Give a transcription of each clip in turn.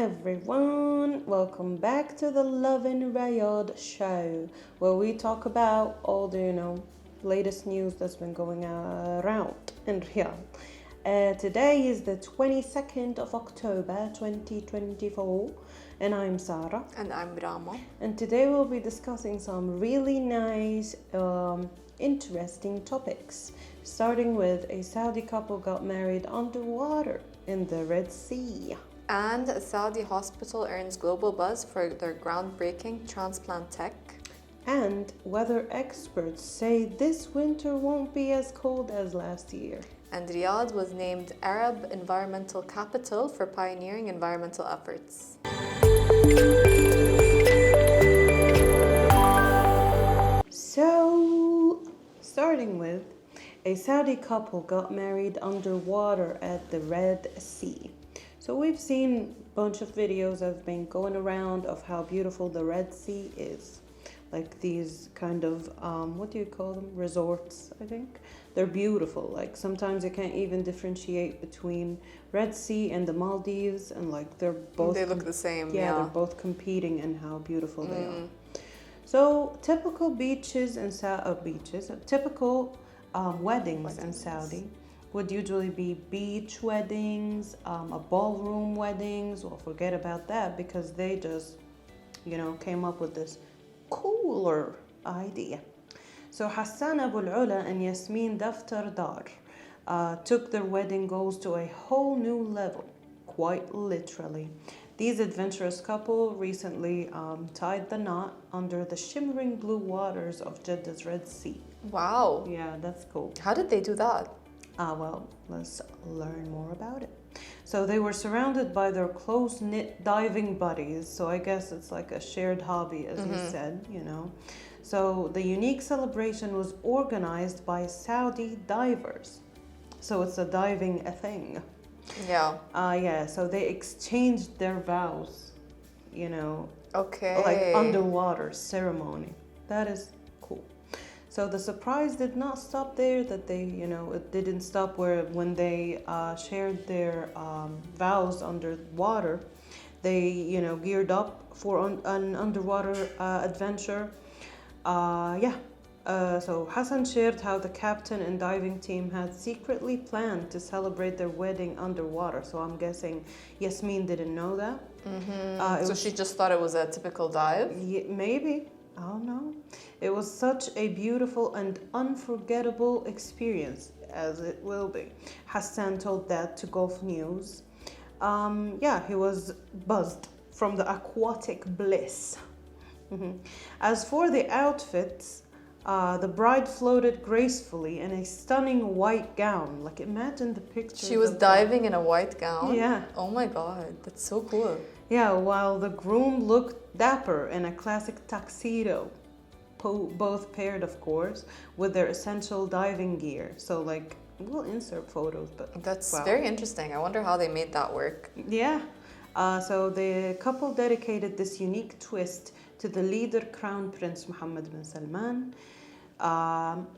everyone, welcome back to the Lovin Riyadh show, where we talk about all the, latest news that's been going around in Riyadh. Today is the 22nd of October 2024, and I'm Sarah. And I'm Rama. And today we'll be discussing some really nice, interesting topics, starting with a Saudi couple got married underwater in the Red Sea. And a Saudi hospital earns global buzz for their groundbreaking transplant tech. And weather experts say this winter won't be as cold as last year. And Riyadh was named Arab Environmental Capital for pioneering environmental efforts. So, starting with, a Saudi couple got married underwater at the Red Sea. So we've seen a bunch of videos that have been going around of how beautiful the Red Sea is. Like these kind of, what do you call them? Resorts, I think. They're beautiful. Like sometimes you can't even differentiate between Red Sea and the Maldives, and like they're both... They look the same, yeah. They're both competing in how beautiful they are. So typical typical weddings in Saudi would usually be beach weddings, a ballroom weddings. Well, forget about that because they just, came up with this cooler idea. So Hassan Abu Ula and Yasmin Daftar Dar took their wedding goals to a whole new level, quite literally. These adventurous couple recently tied the knot under the shimmering blue waters of Jeddah's Red Sea. Wow. Yeah, that's cool. How did they do that? Well, let's learn more about it. So they were surrounded by their close-knit diving buddies. So I guess it's like a shared hobby, as you said, So the unique celebration was organized by Saudi divers. So it's a diving thing. Yeah. So they exchanged their vows, Okay. like underwater ceremony. That is cool. So the surprise did not stop there, that they, it didn't stop when they shared their vows underwater. They, geared up for an underwater adventure. So Hassan shared how the captain and diving team had secretly planned to celebrate their wedding underwater. So I'm guessing Yasmin didn't know that. So she just thought it was a typical dive? Maybe. I don't know. It was such a beautiful and unforgettable experience, as it will be. Hassan told that to Gulf News. He was buzzed from the aquatic bliss. As for the outfits, the bride floated gracefully in a stunning white gown. Like, imagine the picture. She was diving in a white gown? Yeah. Oh my God, that's so cool. Yeah, while the groom looked dapper in a classic tuxedo, both paired, of course, with their essential diving gear. So, like, we'll insert photos, but... That's very interesting. I wonder how they made that work. Yeah. So the couple dedicated this unique twist to the leader Crown Prince Mohammed bin Salman,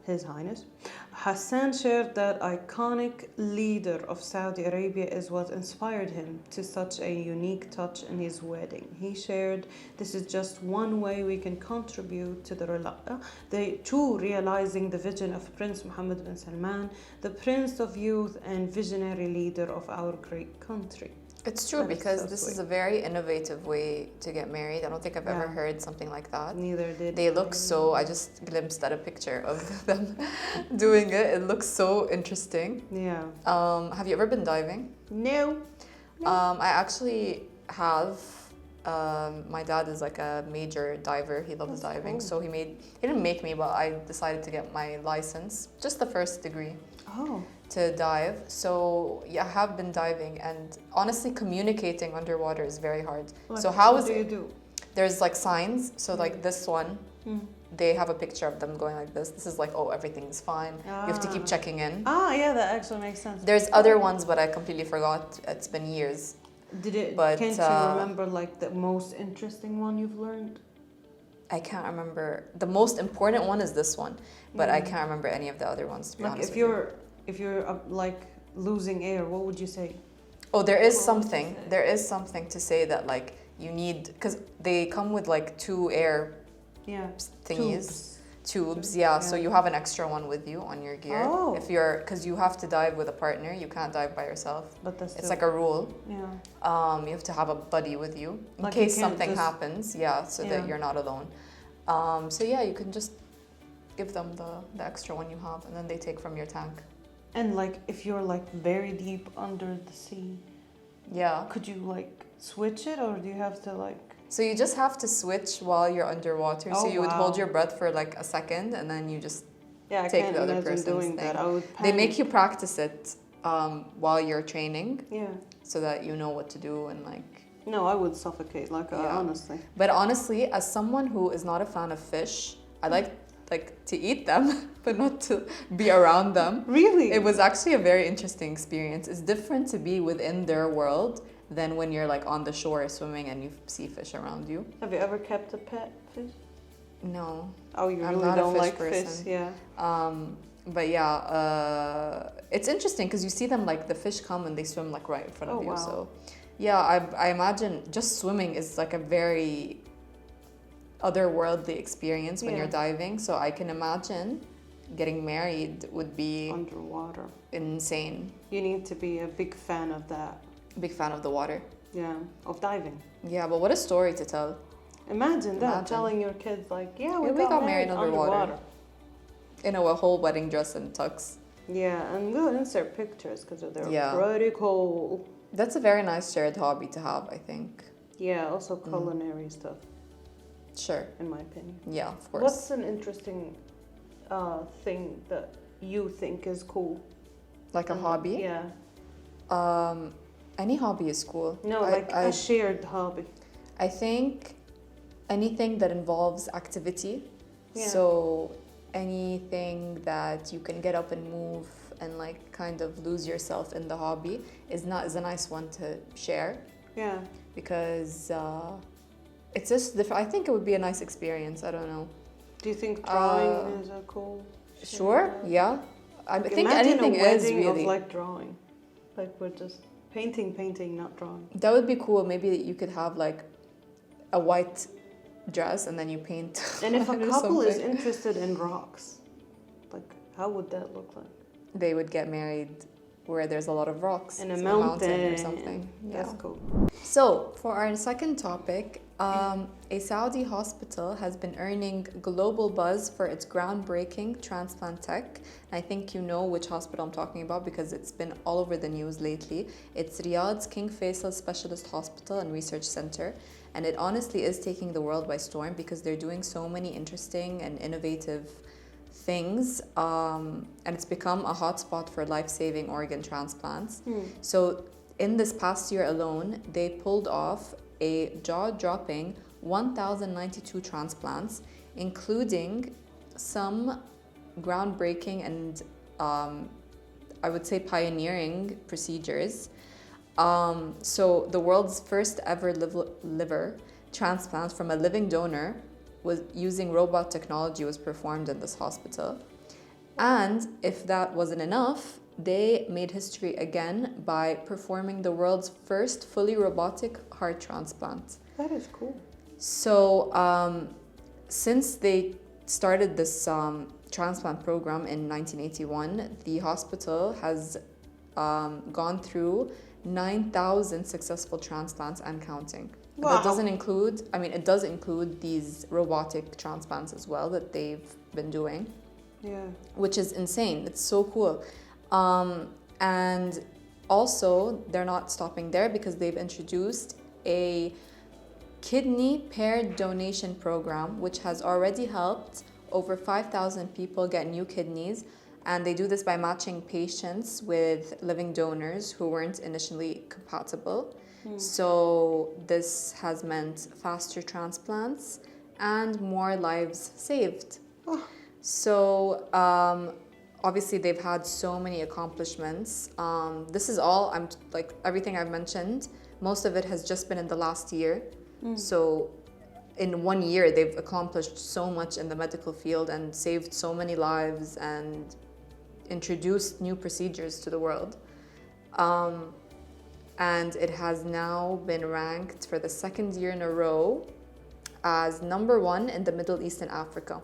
His Highness. Hassan shared that iconic leader of Saudi Arabia is what inspired him to such a unique touch in his wedding. He shared, "This is just one way we can contribute to realizing the vision of Prince Mohammed bin Salman, the Prince of Youth and visionary leader of our great country." It's true, because this is a very innovative way to get married. I don't think I've ever heard something like that. Neither did they. Look so, I just glimpsed at a picture of them doing it. It looks so interesting. Yeah. Have you ever been diving? No. I actually have. My dad is like a major diver. He loves diving. Cool. So he didn't make me, but I decided to get my license, just the first degree. Oh. To dive. So yeah, I have been diving, and honestly communicating underwater is very hard. So what do you do? There's like signs. So like this one, they have a picture of them going like this. This is like, oh, everything's fine. You have to keep checking in. Yeah, that actually makes sense. There's other ones, but I completely forgot. It's been years. Can't you remember like the most interesting one you've learned? I can't remember. The most important one is this one, but I can't remember any of the other ones, to be honest with you. If you're like losing air, what would you say? Oh, there is What was something. it? There is something to say that like you need, because they come with like 2 air Yeah. thingies. Tubes, yeah. Yeah. So you have an extra one with you on your gear. Oh. If you're, because you have to dive with a partner, you can't dive by yourself. But that's It's still- like a rule. Yeah. You have to have a buddy with you in Like you case can't something just- happens. Yeah, so Yeah. that you're not alone. So yeah, you can just give them the extra one you have, and then they take from your tank. And like if you're like very deep under the sea, Yeah. could you like switch it, or do you have to like? So you just have to switch while you're underwater. So Oh, you would hold wow. your breath for like a second, and then you just Yeah, I take can't the other imagine person's doing that. thing. I would. They make panic. you practice it while you're training, Yeah. so that you know what to do and like. No, I would suffocate. Like Yeah. honestly. But honestly, as someone who is not a fan of fish, I like to eat them, but not to be around them. Really. It was actually a very interesting experience. It's different to be within their world than when you're like on the shore swimming and you see fish around you. Have you ever kept a pet fish? No. Oh, you I'm really not a don't fish like person. fish? Yeah. But yeah, it's interesting because you see them like the fish come and they swim like right in front of Oh, you. wow. So yeah, I imagine just swimming is like a very otherworldly experience when Yeah. you're diving. So I can imagine getting married would be Underwater. insane. You need to be a big fan of that. Big fan of the water. Yeah, of diving. Yeah, but what a story to tell. Imagine that, Imagine. telling your kids like, yeah, Yeah, we got married underwater. In a whole wedding dress and tux. Yeah, and we'll insert pictures because they're Yeah. pretty cool. That's a very nice shared hobby to have, I think. Yeah, also culinary stuff, Sure. in my opinion. Yeah, of course. What's an interesting thing that you think is cool? Like a hobby? Yeah. Any hobby is cool. No, like a shared hobby. I think anything that involves activity. Yeah. So anything that you can get up and move and like kind of lose yourself in the hobby is a nice one to share, Yeah. because it's just I think it would be a nice experience. I don't know. Do you think drawing is a cool? Sure. Yeah. I Like, think imagine anything a is wedding really. of like drawing, like we're just painting, not drawing. That would be cool. Maybe you could have like a white dress and then you paint. And if a on it or couple is something. interested in rocks, like how would that look like? They would get married where there's a lot of rocks. In a so mountain or something. That's Yeah. cool. So for our second topic, a Saudi hospital has been earning global buzz for its groundbreaking transplant tech. I think you know which hospital I'm talking about because it's been all over the news lately. It's Riyadh's King Faisal Specialist Hospital and Research Center. And it honestly is taking the world by storm because they're doing so many interesting and innovative things. And it's become a hotspot for life-saving organ transplants. So in this past year alone, they pulled off a jaw-dropping 1,092 transplants, including some groundbreaking and I would say pioneering procedures. So the world's first ever liver transplant from a living donor was using robot technology was performed in this hospital. And if that wasn't enough, they made history again by performing the world's first fully robotic heart transplant. That is cool. So since they started this transplant program in 1981, the hospital has gone through 9,000 successful transplants and counting. Wow. That doesn't include, it does include these robotic transplants as well that they've been doing, Yeah. which is insane. It's so cool. And also, they're not stopping there because they've introduced a kidney paired donation program, which has already helped over 5,000 people get new kidneys. And they do this by matching patients with living donors who weren't initially compatible. So this has meant faster transplants and more lives saved. So obviously they've had so many accomplishments. This is all, everything I've mentioned, most of it has just been in the last year. So in 1 year, they've accomplished so much in the medical field and saved so many lives and introduced new procedures to the world. and it has now been ranked for the second year in a row as #1 in the Middle East and Africa,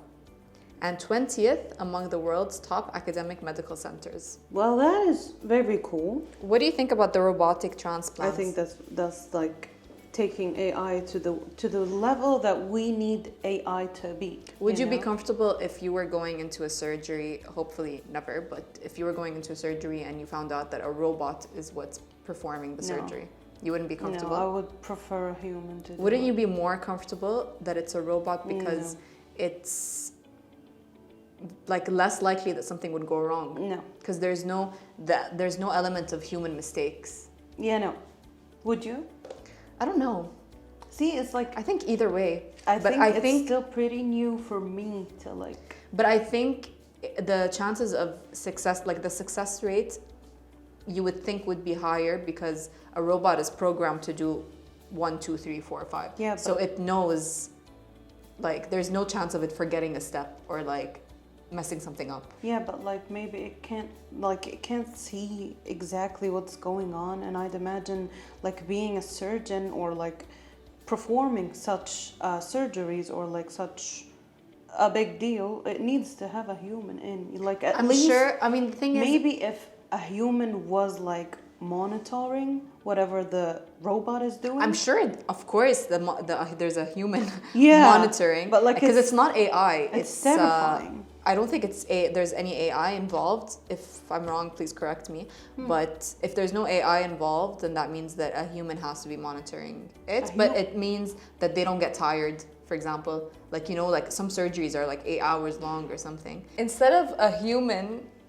and 20th among the world's top academic medical centers. Well, that is very cool. What do you think about the robotic transplants? I think that's like taking AI to the level that we need AI to be. Would you be know? comfortable if you were going into a surgery, hopefully never, but if you were going into a surgery and you found out that a robot is what's performing the No. surgery? You wouldn't be comfortable? No, I would prefer a human to do Wouldn't it. you be more comfortable that it's a robot because No. it's like less likely that something would go wrong? No. Because there's no element of human mistakes. Yeah, no. Would you? I don't know. See, it's like I think either way. I but think it's still pretty new for me to like. But I think the chances of success, like the success rate, you would think would be higher because a robot is programmed to do 1, 2, 3, 4, 5. Yeah, so but- it knows, like, there's no chance of it forgetting a step or like messing something up. Yeah, but like maybe it can't see exactly what's going on, and I'd imagine like being a surgeon or like performing such surgeries or like such a big deal, it needs to have a human in. Like at I'm least sure. I mean, the thing is, maybe if a human was like monitoring whatever the robot is doing. I'm sure, of course, there's a human Yeah, monitoring, but, like, because it's- it's not AI. it's terrifying. I don't think there's any AI involved. If I'm wrong, please correct me. But if there's no AI involved, then that means that a human has to be monitoring it. But it means that they don't get tired. For example, like like some surgeries are like 8 hours long or something. Instead of a human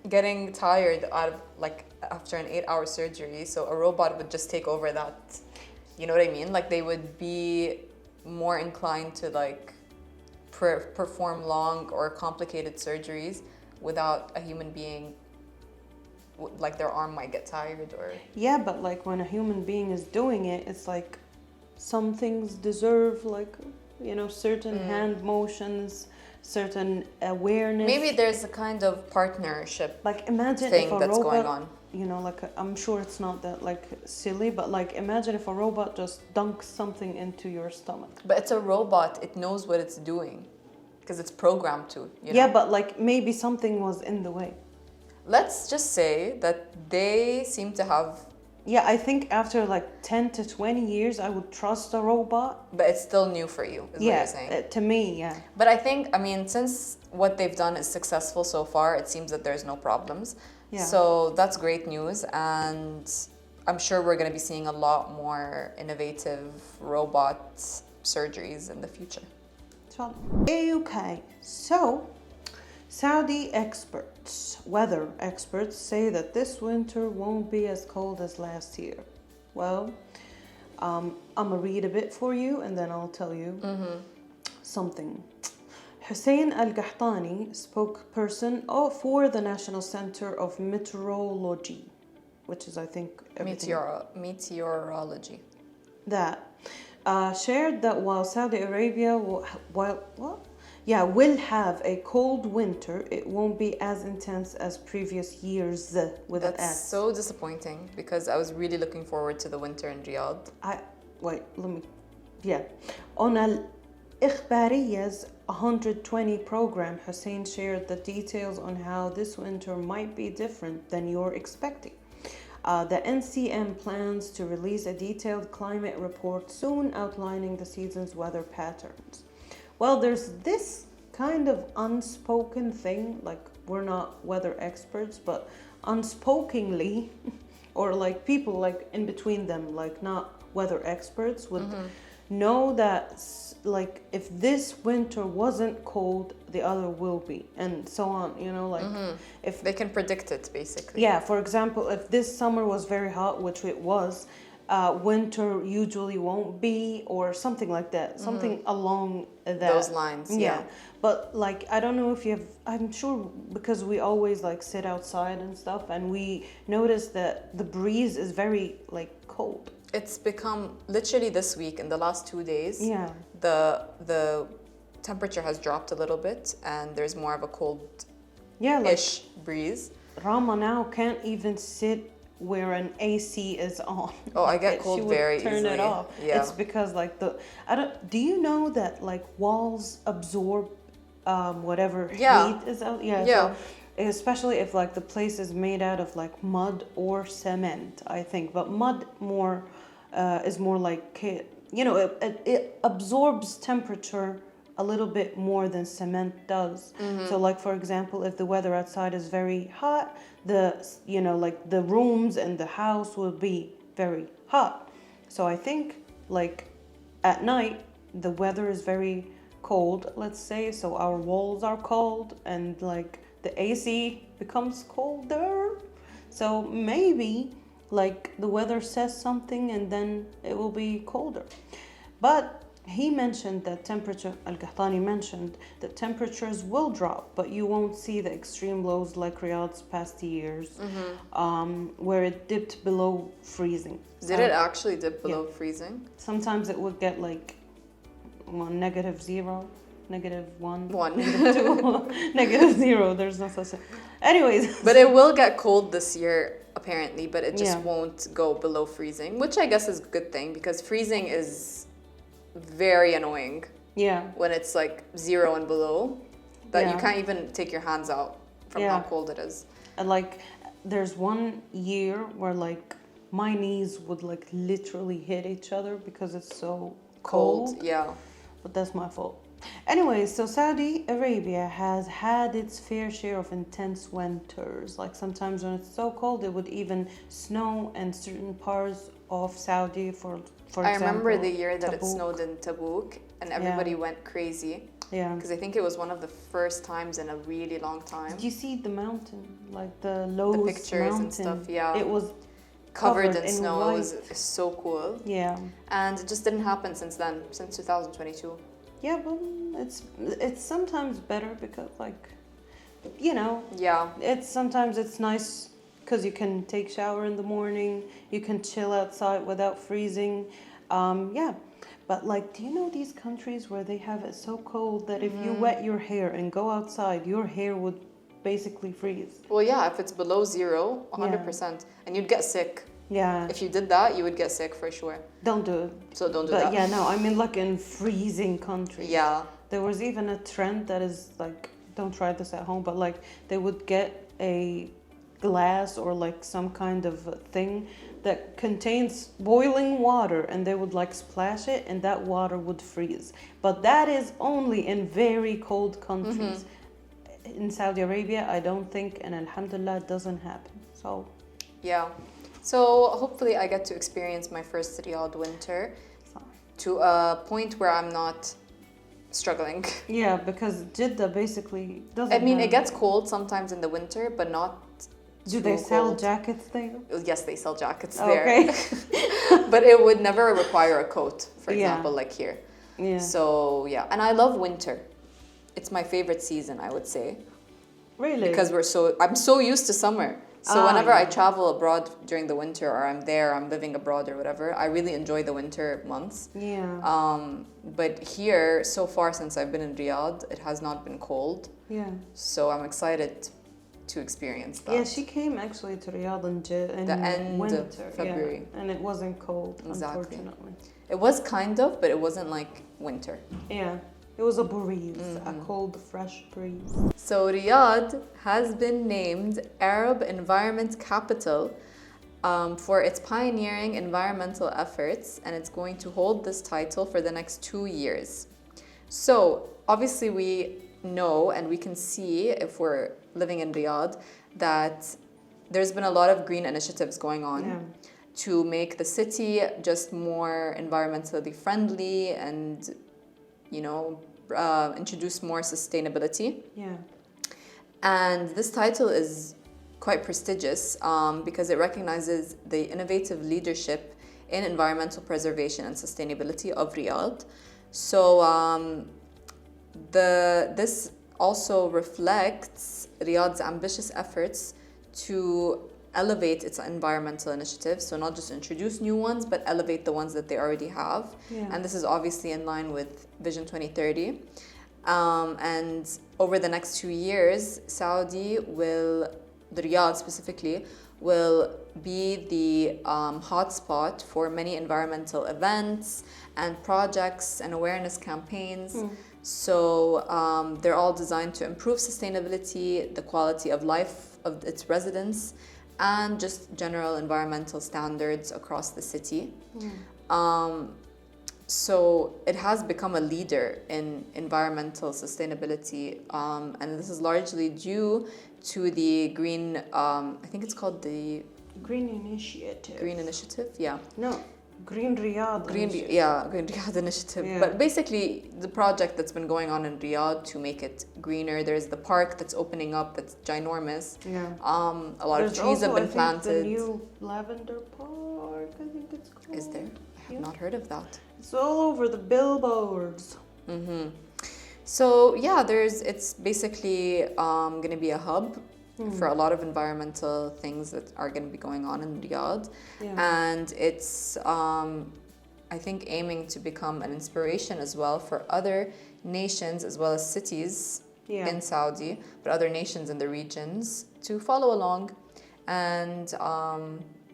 getting tired out of like after an 8-hour surgery, so a robot would just take over that. You know what I mean? Like they would be more inclined to like perform long or complicated surgeries without a human being, like their arm might get tired or. Yeah, but like when a human being is doing it, it's like some things deserve like certain hand motions, certain awareness. Maybe there's a kind of partnership like imagine thing if a that's robot, going on. like I'm sure it's not that like silly, but like imagine if a robot just dunks something into your stomach. But it's a robot, it knows what it's doing because it's programmed to. Yeah, but like maybe something was in the way. Let's just say that they seem to have. Yeah, I think after like 10 to 20 years, I would trust a robot. But it's still new for you, is what you're saying. To me, yeah. But I think, since what they've done is successful so far, it seems that there's no problems. Yeah. So that's great news. And I'm sure we're going to be seeing a lot more innovative robot surgeries in the future. Okay, so Saudi experts, weather experts, say that this winter won't be as cold as last year. Well, I'm gonna read a bit for you and then I'll tell you something. Hussein Al-Qahtani, spokesperson for the National Center of Meteorology, which is, I think, everything. Meteorology. That shared that while Saudi Arabia will have a cold winter, it won't be as intense as previous years with an That's S. so disappointing because I was really looking forward to the winter in Riyadh. On Al-Ikhbariya's 120 program, Hussein shared the details on how this winter might be different than you're expecting. The NCM plans to release a detailed climate report soon outlining the season's weather patterns. Well, there's this kind of unspoken thing, like we're not weather experts, but unspokenly, or like people like in between them, like not weather experts, would know that like if this winter wasn't cold, the other will be, and so on, if They can predict it, basically. yeah, for example, if this summer was very hot, which it was, winter usually won't be, or something like that, something along Those lines, yeah. But like, I don't know if you have, I'm sure because we always like sit outside and stuff, and we notice that the breeze is very like cold. It's become, literally this week, in the last 2 days, Yeah. the temperature has dropped a little bit and there's more of a cold-ish Yeah, like breeze. Rama now can't even sit where an AC is on. Oh, I get She cold would very turn easily. it off. Yeah. It's because like do you know that like walls absorb whatever Yeah. heat is out? Yeah. Yeah. So especially if like the place is made out of like mud or cement, I think. But mud more is more like it absorbs temperature a little bit more than cement does. So like for example, if the weather outside is very hot, like the rooms and the house will be very hot. So I think like at night the weather is very cold, let's say, so our walls are cold and like the AC becomes colder. So maybe like the weather says something and then it will be colder. But he mentioned that Al-Qahtani mentioned that temperatures will drop, but you won't see the extreme lows like Riyadh's past years, where it dipped below freezing. Did it actually dip below freezing? Sometimes it would get like -0, -1, One. -2, -0. There's no such thing. Anyways. But it will get cold this year, apparently, but it just Yeah. won't go below freezing, which I guess is a good thing because freezing is very annoying Yeah. when it's like 0 and below, that you Yeah. can't even take your hands out from Yeah. how cold it is. And like there's one year where like my knees would like literally hit each other because it's so cold. Yeah. But that's my fault. Anyway, so Saudi Arabia has had its fair share of intense winters. Like sometimes when it's so cold, it would even snow in certain parts of Saudi. For I example, remember the year that it Tabuk. snowed in Tabuk and everybody went crazy Yeah. because I think it was one of the first times in a really long time. Did you see the mountain, like the Lowe's The pictures mountain? and stuff, yeah. It was Covered in in snow. white. It was so cool. Yeah. And it just didn't happen since then, since 2022. Yeah, but it's sometimes better because like, you know, Yeah. it's nice because you can take shower in the morning, you can chill outside without freezing. Yeah, but like, do you know these countries where they have it so cold that if you wet your hair and go outside, your hair would basically freeze? Well, yeah, if it's below 0, 100%. And you'd get sick. Yeah. If you did that, you would get sick for sure. Don't do it. So don't do But that. yeah, no, I mean like in freezing countries. Yeah. There was even a trend that is like, don't try this at home, but like they would get a glass or like some kind of thing that contains boiling water and they would like splash it and that water would freeze. But that is only in very cold countries. In Saudi Arabia, I don't think, and alhamdulillah, it doesn't happen. So, Yeah. So hopefully I get to experience my first Riyadh winter to a point where I'm not struggling. yeah, because Jeddah basically doesn't I mean, have... it gets cold sometimes in the winter, but not Do they too sell cold. jackets there? Yes, they sell jackets Oh, there. okay. But it would never require a coat, for Yeah. example, like here. Yeah. So, yeah. And I love winter. It's my favorite season, I would say. Really? Because I'm so used to summer. So whenever I yeah. travel abroad during the winter or I'm living abroad or whatever, I really enjoy the winter months. Yeah. But here, so far since I've been in Riyadh, it has not been cold. Yeah. So I'm excited to experience that. Yeah, she came actually to Riyadh in The end of winter, February. yeah, and it wasn't cold, Exactly. unfortunately. It was kind of, but it wasn't like winter. Yeah, it was a breeze, a cold, fresh breeze. So Riyadh has been named Arab Environment Capital for its pioneering environmental efforts, and it's going to hold this title for the next 2 years. So obviously we know and we can see if we're living in Riyadh that there's been a lot of green initiatives going on to make the city just more environmentally friendly and, you know, introduce more sustainability. Yeah. And this title is quite prestigious because it recognizes the innovative leadership in environmental preservation and sustainability of Riyadh. So this also reflects Riyadh's ambitious efforts to elevate its environmental initiatives. So not just introduce new ones, but elevate the ones that they already have. Yeah. And this is obviously in line with Vision 2030. And over the next 2 years, the Riyadh specifically, will be the hotspot for many environmental events and projects and awareness campaigns. So they're all designed to improve sustainability, the quality of life of its residents, and just general environmental standards across the city. So it has become a leader in environmental sustainability, and this is largely due to the green, I think it's called the Green Initiative. Green Initiative, yeah. No, Green Riyadh. Green Riyadh Initiative. Yeah. But basically, the project that's been going on in Riyadh to make it greener. There's the park that's opening up that's ginormous. Yeah. A lot of trees have been planted. The new Lavender Park, I think it's called. Is there? I have not heard of that. It's all over the billboards. So yeah, it's basically going to be a hub for a lot of environmental things that are going to be going on in Riyadh. And it's I think aiming to become an inspiration as well for other nations as well as cities in Saudi, but other nations in the regions to follow along and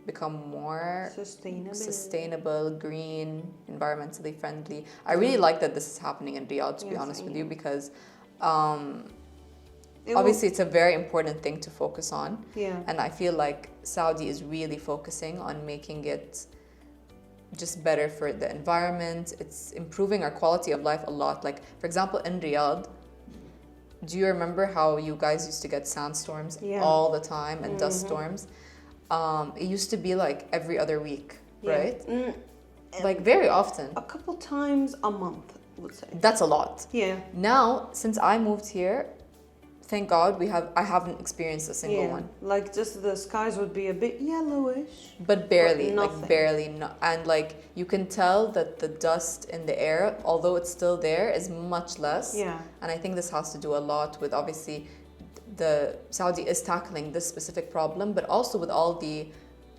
become more sustainable, green, environmentally friendly. I really like that this is happening in Riyadh, to be honest with you, because obviously it's a very important thing to focus on. And I feel like Saudi is really focusing on making it just better for the environment. It's improving our quality of life a lot. Like, for example, in Riyadh, do you remember how you guys used to get sandstorms all the time and dust storms? It used to be like every other week, right? Like very often. A couple times a month, I would say. That's a lot. Yeah. Now, since I moved here, thank God I haven't experienced a single one. Like just the skies would be a bit yellowish. But barely, but like barely. And like you can tell that the dust in the air, although it's still there, is much less. Yeah. And I think this has to do a lot with obviously the Saudi is tackling this specific problem, but also with all the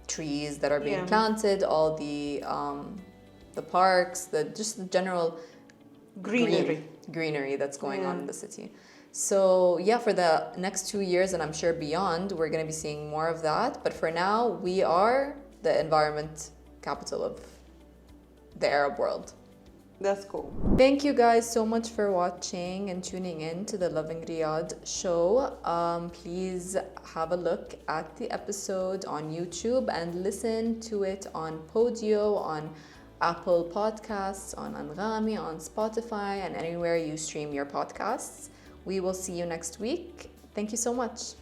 trees that are being planted, all the parks, just the general greenery that's going on in the city. So yeah, for the next 2 years, and I'm sure beyond, we're going to be seeing more of that. But for now, we are the environment capital of the Arab world. That's cool. Thank you guys so much for watching and tuning in to the Lovin Riyadh show. Please have a look at the episode on YouTube and listen to it on Podio, on Apple Podcasts, on Anghami, on Spotify, and anywhere you stream your podcasts. We will see you next week. Thank you so much.